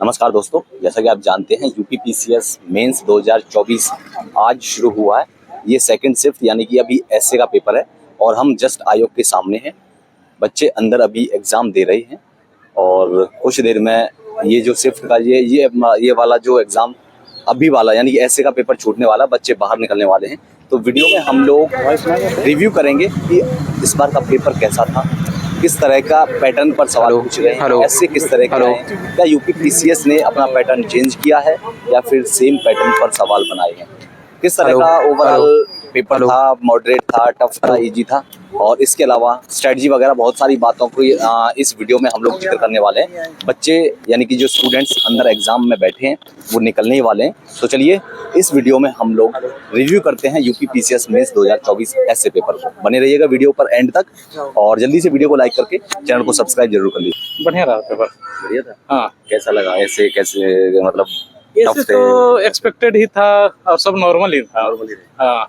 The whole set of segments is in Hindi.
नमस्कार दोस्तों, जैसा कि आप जानते हैं यूपीपीसीएस मेंस 2024 आज शुरू हुआ है। ये सेकंड शिफ्ट यानी कि अभी एसए का पेपर है और हम जस्ट आयोग के सामने हैं। बच्चे अंदर अभी एग्ज़ाम दे रहे हैं और कुछ देर में ये जो शिफ्ट का ये वाला जो एग्ज़ाम अभी वाला यानी कि एसए का पेपर छूटने वाला, बच्चे बाहर निकलने वाले हैं। तो वीडियो में हम लोग रिव्यू करेंगे कि इस बार का पेपर कैसा था, किस तरह का पैटर्न पर सवाल पूछ रहे हैं, ऐसे किस तरह के हैं, क्या यूपीपीसीएस ने अपना पैटर्न चेंज किया है या फिर सेम पैटर्न पर सवाल बनाए हैं, किस तरह का ओवरऑल पेपर था, मॉडरेट था, टफ था, इजी था। और इसके अलावा स्ट्रेटजी वगैरह बहुत सारी बातों को इस वीडियो में हम लोग जिक्र करने वाले हैं। बच्चे यानी कि जो स्टूडेंट्स अंदर एग्जाम में बैठे हैं वो निकलने ही वाले हैं। तो चलिए इस वीडियो में हम लोग रिव्यू करते हैं यूपीपीसीएस मेंस 2024 ऐसे पेपर को। बने रहिएगा वीडियो पर एंड तक और जल्दी से वीडियो को लाइक करके चैनल को सब्सक्राइब जरूर कर लीजिए। बढ़िया रहा पेपर। बढ़िया था। हाँ, कैसा लगा? ऐसे कैसे मतलब ऐसे तो एक्सपेक्टेड ही था और सब नॉर्मल ही था। हाँ,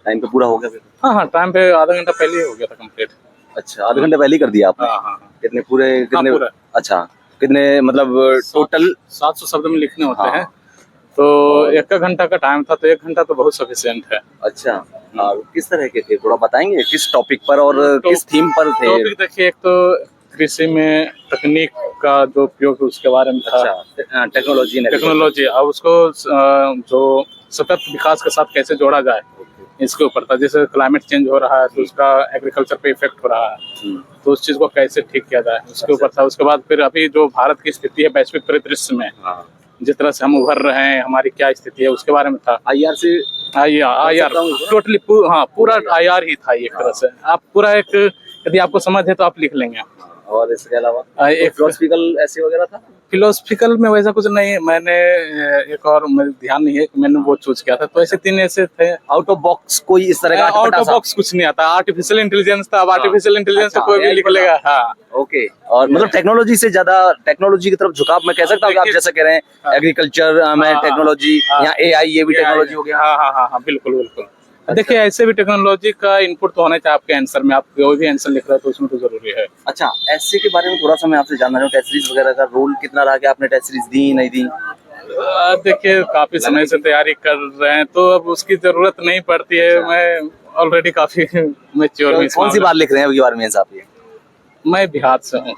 टाइम पे पूरा हो गया फिर? हाँ, टाइम पे आधा घंटा पहले ही हो गया था कंप्लीट। अच्छा, आधा घंटा पहले ही कर दिया आपने? हाँ। कितने कितने? पूरा। अच्छा, कितने मतलब टोटल? 700 शब्द में लिखने होते हाँ। हैं तो 1 घंटा का टाइम था, तो 1 घंटा तो बहुत सफिशिएंट है। अच्छा, और किस तरह के थे थोड़ा बताएंगे, किस टॉपिक पर और किस थीम पर थे? टॉपिक देखिए, एक तो कृषि में तकनीक का जो उपयोग है उसके बारे में था। अच्छा, टेक्नोलॉजी और उसको जो सतत विकास के साथ कैसे जोड़ा जाए इसके ऊपर था। जैसे क्लाइमेट चेंज हो रहा है तो उसका एग्रीकल्चर पे इफेक्ट हो रहा है, तो उस चीज को कैसे ठीक किया जाए उसके ऊपर था। उसके बाद फिर अभी जो भारत की स्थिति है वैश्विक परिदृश्य में, जिस तरह से हम उभर रहे हैं, हमारी क्या स्थिति है उसके बारे में था। आईआर टोटली पूरा आईआर ही था एक तरह से। आप पूरा एक यदि आपको समझ है तो आप लिख लेंगे। और इसके अलावा एक फिलोसफिकल ऐसे वगैरह था? फिलोसफिकल में वैसा कुछ नहीं, मैंने एक और मेरे ध्यान नहीं है, मैंने वो चूज किया था। तो ऐसे 3 ऐसे थे। आउट ऑफ बॉक्स कोई इस तरह का? आउट ऑफ बॉक्स कुछ नहीं आता। आर्टिफिशियल इंटेलिजेंस था। अब आर्टिफिशियल इंटेलिजेंस तो कोई भी लिख लेगा। हाँ, ओके। और मतलब टेक्नोलॉजी से ज्यादा टेक्नोलॉजी की तरफ झुकाव मैं कह सकता हूँ कि आप जैसा कह रहे हैं एग्रीकल्चर में टेक्नोलॉजी या एआई, ये भी टेक्नोलॉजी हो गया। हाँ, बिल्कुल। देखिए, ऐसे भी टेक्नोलॉजी का इनपुट तो होना चाहिए आपके आंसर में। आप कोई भी आंसर लिख रहे हो तो उसमें तो जरूरी है। अच्छा, एसए के बारे में थोड़ा सा मैं आपसे जानना चाहूँ, टेस्ट सीरीज वगैरह का रोल कितना रहा? कि आपने टेस्ट सीरीज दी नहीं दी? देखिए, काफी समय से तैयारी कर रहे हैं तो अब उसकी जरूरत नहीं पड़ती है। मैं ऑलरेडी काफी मैच्योर हूँ। कौन सी बार लिख रहे हैं अगली बार में साहब? ये मैं बिहार से हूँ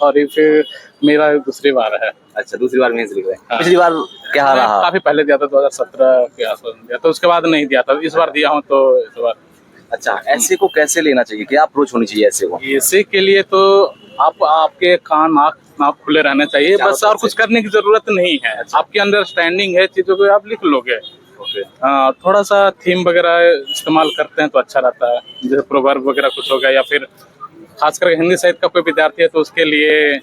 और ये फिर मेरा दूसरी बार है। अच्छा, दूसरी बार मेंस लिख रहे हैं। पिछली बार क्या रहा? काफी पहले दिया था, 2017 के आसपास दिया था, उसके बाद नहीं दिया था। इस बार दिया हूँ तो इस बार। अच्छा, ऐसे को कैसे लेना चाहिए, क्या अप्रोच होनी चाहिए ऐसे को? ऐसे के लिए तो आपके कान आँख खुले रहने चाहिए बस, और कुछ करने की जरूरत नहीं है। आपकी अंडरस्टैंडिंग है चीजों को, आप लिख लोगे। थोड़ा सा थीम वगैरह इस्तेमाल करते हैं तो अच्छा रहता है। जैसे प्रोवर्ब वगैरह कुछ हो गया, या फिर खासकर हिंदी साहित्य का कोई विद्यार्थी है तो उसके लिए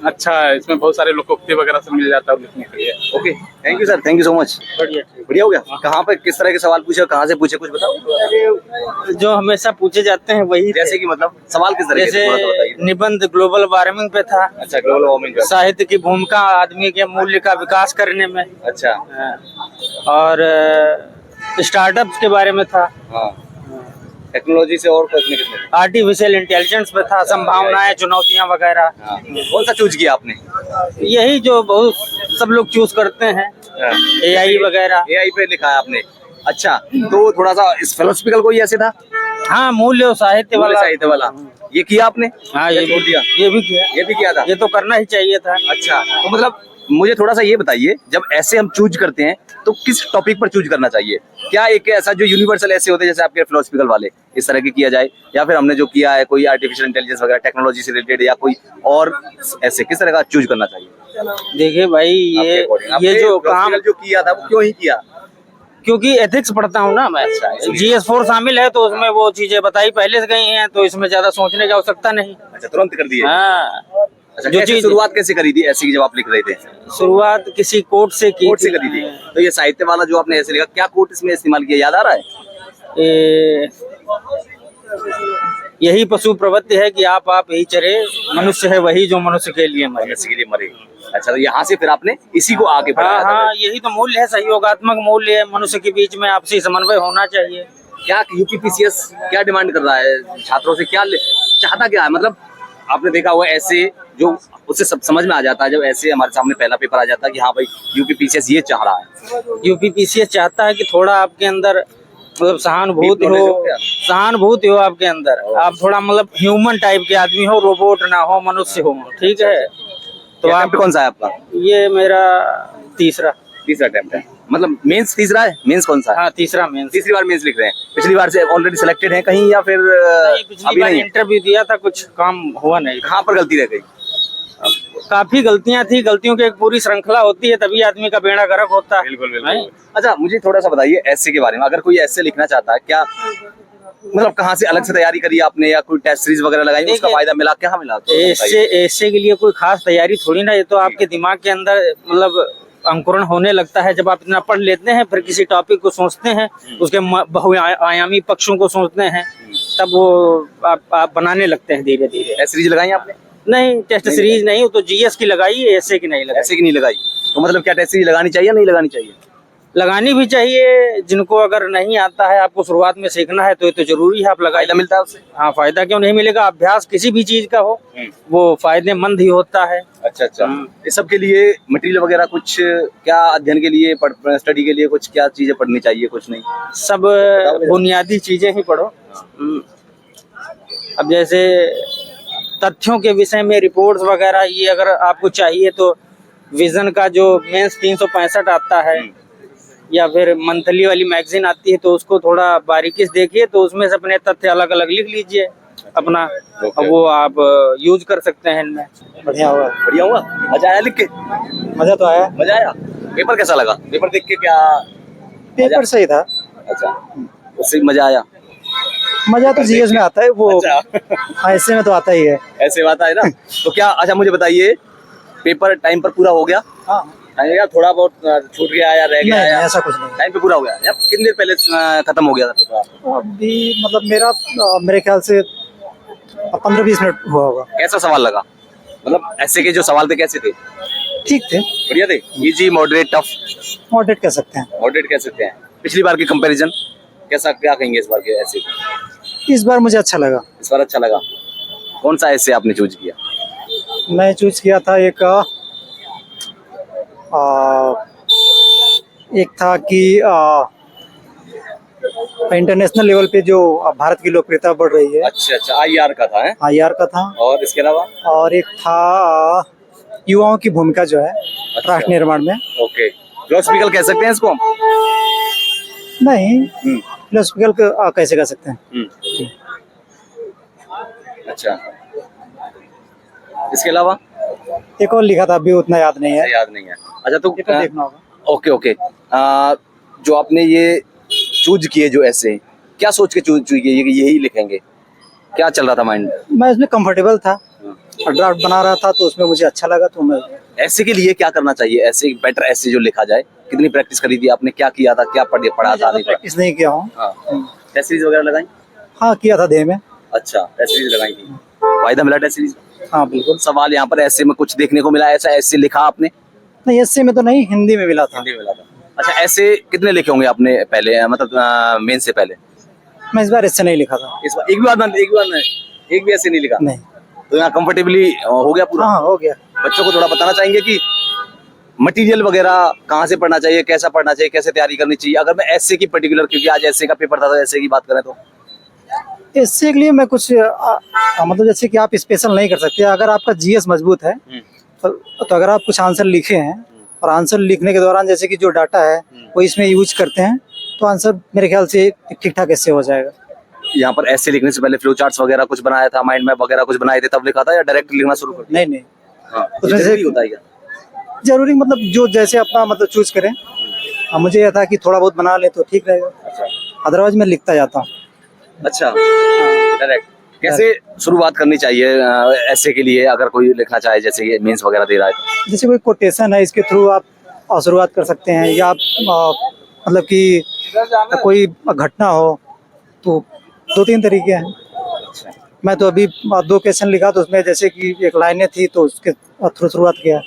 अच्छा है। इसमें बहुत सारे लोकोक्ति वगैरह से मिल जाता है लिखने के लिए। Okay, thank you sir, thank you so much. बढ़िया हो गया। कहाँ पे किस तरह के सवाल पूछे, कहाँ से पूछे, कुछ बताओ। जो हमेशा पूछे जाते हैं वही। जैसे कि मतलब सवाल किस तरह के? जैसे निबंध ग्लोबल वार्मिंग पे था। अच्छा, ग्लोबल वार्मिंग। साहित्य की भूमिका आदमी के मूल्य का विकास करने में। अच्छा। और स्टार्टअप्स के बारे में था। टेक्नोलॉजी से और कुछ नहीं? आर्टिफिशियल इंटेलिजेंस पे था, संभावनाएं, चुनौतियां वगैरह। कौन सा चूज किया आपने? यही जो बहुत सब लोग चूज करते हैं, एआई वगैरह। एआई पे लिखा है आपने? अच्छा, तो थोड़ा सा इस फिलोसफिकल कोई ऐसे था? हाँ, मूल्य और साहित्य वाला। ये किया आपने? हाँ, ये भी किया था। ये तो करना ही चाहिए था। अच्छा, तो मतलब मुझे थोड़ा सा ये बताइए, जब ऐसे हम चूज करते हैं तो किस टॉपिक पर चूज करना चाहिए? क्या एक ऐसा जो यूनिवर्सल ऐसे होते हैं जैसे आपके फिलोसफिकल वाले, इस तरह के किया जाए, या फिर हमने जो किया है कोई आर्टिफिशियल इंटेलिजेंस वगैरह टेक्नोलॉजी से रिलेटेड, या कोई और ऐसे किस तरह का चूज करना चाहिए? देखिए भाई, ये जो काम जो किया था वो क्यों ही किया? क्योंकि एथिक्स पढ़ता हूँ ना मैं। GS4 शामिल है तो उसमें वो चीजें बताई पहले से गई हैं, तो इसमें ज्यादा सोचने की आवश्यकता नहीं। अच्छा, तुरंत कर दिए। हाँ। अच्छा, जो चीज शुरुआत कैसे करी थी ऐसी की जब आप लिख रहे थे? शुरुआत किसी कोट से करी थी। तो ये साहित्य वाला जो आपने ऐसे लिखा, क्या कोट इसमें इस्तेमाल किया, याद आ रहा है? यही पशु प्रवृत्ति है कि आप यही चरे, मनुष्य है वही जो मनुष्य के लिए मरे। अच्छा, तो यहाँ से फिर आपने इसी को आगे बढ़ाया? हाँ, यही तो मूल्य है, सहयोगात्मक मूल्य है। मनुष्य के बीच में आपसी समन्वय होना चाहिए। क्या यूपीपीसीएस क्या डिमांड कर रहा है छात्रों से, क्या चाहता क्या है? मतलब आपने देखा हुआ ऐसे जो उससे सब समझ में आ जाता है जब ऐसे हमारे सामने पहला पेपर आ जाता है कि हाँ भाई यूपीपीसीएस ये चाह रहा है। यूपीपीसीएस चाहता है कि थोड़ा आपके अंदर मतलब सहानुभूति Deep knowledge हो हो, क्या? सहानुभूति हो आपके अंदर, आप थोड़ा मतलब ह्यूमन टाइप के आदमी हो, रोबोट ना हो, मनुष्य हो, ठीक है। तो तो आप आप कौन सा है आपका? ये मेरा तीसरा अटेम्प्ट है, मतलब मेंस तीसरा है, मेंस कौन सा है? हाँ तीसरा मेंस। तीसरी बार मेंस लिख रहे हैं, पिछली बार से ऑलरेडी सिलेक्टेड है कहीं या फिर पिछली अभी बार नहीं है? इंटरव्यू दिया था, कुछ काम हुआ नहीं। कहाँ पर गलती रह गई? काफी गलतियां थी, गलतियों की एक पूरी श्रृंखला होती है, तभी आदमी का बेड़ा गर्क होता है। बिल्कुल। अच्छा मुझे थोड़ा सा बताइए एसए के बारे में, अगर कोई एसए लिखना चाहता है क्या मतलब कहाँ से अलग से तैयारी करी आपने या कोई टेस्ट सीरीज वगैरह लगाई, उसका देखिए, फायदा मिला, क्या मिला? तो ऐसे के लिए कोई खास तैयारी थोड़ी ना, ये तो आपके दिमाग के अंदर मतलब अंकुरण होने लगता है जब आप इतना पढ़ लेते हैं, फिर किसी टॉपिक को सोचते हैं, उसके बहुआयामी पक्षों को सोचते हैं, तब वो आप बनाने लगते हैं धीरे धीरे। टेस्ट सीरीज लगाई आपने? नहीं, टेस्ट सीरीज नहीं, वो तो जीएस की लगाई, ऐसे की नहीं लगाई। ऐसे की नहीं लगाई, तो मतलब क्या टेस्ट सीरीज लगानी चाहिए या नहीं लगानी चाहिए? लगानी भी चाहिए, जिनको अगर नहीं आता है, आपको शुरुआत में सीखना है तो ये तो जरूरी है आप लगाइए। फायदा मिलता है उससे? हाँ, फायदा क्यों नहीं मिलेगा, अभ्यास किसी भी चीज का हो वो फायदेमंद ही होता है। अच्छा। इस सब के लिए मटेरियल वगैरह कुछ क्या अध्ययन के लिए स्टडी के लिए कुछ क्या चीजें पढ़नी चाहिए, कुछ नहीं? सब बुनियादी चीजें ही पढ़ो। अब जैसे तथ्यों के विषय में रिपोर्ट्स वगैरह ये अगर आपको चाहिए तो विजन का जो मेंस 365 आता है या फिर मंथली वाली मैगजीन आती है, तो उसको थोड़ा बारीकी से देखिए, तो उसमें से अपने तथ्य अलग अलग लिख लीजिए अपना, अब वो आप यूज कर सकते हैं इनमें। बढ़िया हुआ। मजा आया लिख के? मजा तो आया। मजा आया। पेपर कैसा लगा? पेपर देख के क्या? पेपर सही था। अच्छा, उससे भी मजा आया? मजा तो जीएस में आता है वो। अच्छा। ऐसे में तो आता ही है। ऐसे बात है ना। तो क्या, अच्छा मुझे बताइए, पेपर टाइम पर पूरा हो गया? हाँ, या थोड़ा बहुत छूट गया या रह गया? नहीं, ऐसा कुछ नहीं। टाइम पे पूरा हो गया? या कितनी देर पहले खत्म हो गया था पेपर? अभी मतलब मेरे ख्याल से 15-20 मिनट हुआ होगा। कैसा सवाल लगा? मतलब ऐसे के जो सवाल थे कैसे थे? ठीक थे, बढ़िया थे? Easy, moderate, tough? मॉडरेट कह सकते हैं। मॉडरेट कह सकते हैं। पिछली बार की कंपैरिजन कैसा, क्या कहेंगे इस बार के ऐसे? इस बार मुझे अच्छा लगा। इस बार अच्छा लगा। कौन सा ऐसे आपने चूज किया? मैं चूज किया था एक था कि इंटरनेशनल लेवल पे जो भारत की लोकप्रियता बढ़ रही है, अच्छा, आईआर का था है? आईआर का था। और इसके अलावा? और एक था युवाओं की भूमिका जो है राष्ट्र निर्माण में। ओके, फिलोसफिकल कह सकते हैं इसको हम? नहीं, फिलोसफिकल कैसे कह सकते हैं। अच्छा, इसके अलावा? एक और लिखा था, अभी उतना याद नहीं है। याद नहीं है। अच्छा, तो देखना होगा। ओके। जो आपने ये चूज किए जो ऐसे, क्या सोच के चूज किए कि यही लिखेंगे? क्या चल रहा था माइंड में? मैं इसमें कंफर्टेबल था, ड्राफ्ट बना रहा था तो उसमें मुझे अच्छा लगा, तो मैं ऐसे के लिए क्या करना चाहिए? ऐसे बेटर ऐसे जो लिखा जाए, कितनी प्रैक्टिस करी थी आपने? क्या किया था? क्या पढ़ा था? नहीं प्रैक्टिस नहीं किया हूँ। टेस्ट सीरीज वगैरह लगाई? हाँ, किया था देह में। अच्छा, टेस्ट सीरीज लगाई थी, फायदा मिला टेस्ट सीरीज? हाँ बिल्कुल। सवाल यहाँ पर ऐसे में कुछ देखने को मिला, ऐसा ऐसे लिखा आपने? नहीं, ऐसे में तो नहीं, हिंदी में मिला था। हिंदी में मिला था। अच्छा, ऐसे कितने लिखे होंगे आपने पहले, मतलब मेन से पहले? मैं इस बार ऐसे नहीं लिखा था। इस बार एक भी ऐसे नहीं लिखा? नहीं। तो यहाँ कंफर्टेबली हो गया पूरा? हाँ, हो गया। बच्चों को थोड़ा बताना चाहेंगे कि मटेरियल वगैरह कहाँ से पढ़ना चाहिए, कैसा पढ़ना चाहिए, कैसे तैयारी करनी चाहिए? अगर मैं ऐसे की पर्टिकुलर, क्योंकि आज ऐसे का पेपर था, तो ऐसे की बात करें तो इससे के लिए मैं कुछ मतलब जैसे कि आप स्पेशल नहीं कर सकते। अगर आपका जीएस मजबूत है तो अगर आप कुछ आंसर लिखे हैं और आंसर लिखने के दौरान जैसे कि जो डाटा है वो इसमें यूज करते हैं, तो आंसर मेरे ख्याल से ठीक ठाक ऐसे हो जाएगा। यहाँ पर ऐसे लिखने से पहले फ्लो चार्ट्स वगैरह कुछ बनाया था, माइंड मैप वगैरह कुछ बनाए थे तब लिखा था, या डायरेक्ट लिखना शुरू कर? नहीं। हाँ, उसमें से जरूरी होता है क्या? जरूरी मतलब जो जैसे अपना मतलब चूज करें। मुझे यह था कि थोड़ा बहुत बना ले तो ठीक रहेगा, अदरवाइज मैं लिखता जाता हूँ। अच्छा, डायरेक्ट कैसे शुरुआत करनी चाहिए ऐसे के लिए, अगर कोई लिखना चाहे, जैसे ये मेंस वगैरह दे रहा है तो? जैसे कोई कोटेशन है, इसके थ्रू आप शुरुआत कर सकते हैं, या आप मतलब कि कोई घटना हो, तो 2-3 तरीके हैं। मैं तो अभी 2 क्वेश्चन लिखा, तो उसमें जैसे कि एक लाइनें थी तो उसके थ्रू शुरुआत किया।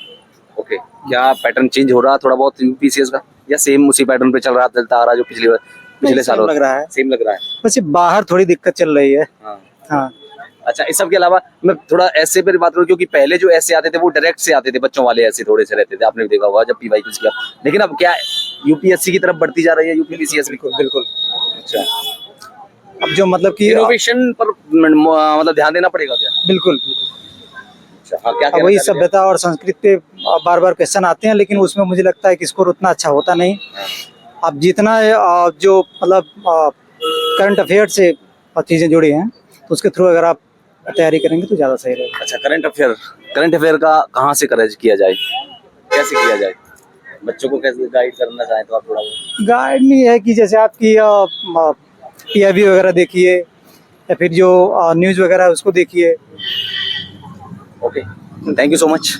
ओके, क्या पैटर्न चेंज हो रहा थोड़ा बहुत यूपीसीएस का, या सेम उसी पैटर्न पे चल रहा, चलता आ रहा जो पिछले सालों? लग रहा है, सेम लग रहा है। वैसे बाहर थोड़ी दिक्कत चल रही है। हाँ। हाँ, अच्छा, इस सब के अलावा मैं थोड़ा ऐसे पर बात करूँ, क्योंकि पहले जो ऐसे आते थे वो डायरेक्ट से आते थे, बच्चों वाले ऐसे थोड़े से रहते थे, आपने भी देखा होगा जब पीवाई कुछ किया, लेकिन अब क्या यूपीएससी की तरफ बढ़ती जा रही है, यूपीपीसीएस भी। बिल्कुल। अच्छा, अब जो मतलब कि इनोवेशन पर मतलब ध्यान देना पड़ेगा क्या? बिल्कुल अच्छा, हाँ, क्या अब कहना वही चाह रहे थे? सभ्यता और संस्कृति पे बार बार क्वेश्चन आते हैं, लेकिन उसमें मुझे लगता है कि स्कोर उतना अच्छा होता नहीं। अब जितना जो मतलब करंट अफेयर से चीज़ें जुड़ी हैं, तो उसके थ्रू अगर आप तैयारी करेंगे तो ज़्यादा सही रहेगा। अच्छा, करंट अफेयर का कहाँ से करेज किया जाए, कैसे किया जाए, बच्चों को कैसे गाइड करना चाहें तो आप थोड़ा गाइड नहीं है कि जैसे आपकी टीआईबी वगैरह देखिए, या फिर जो न्यूज़ वगैरह है उसको देखिए। Okay, thank you so much.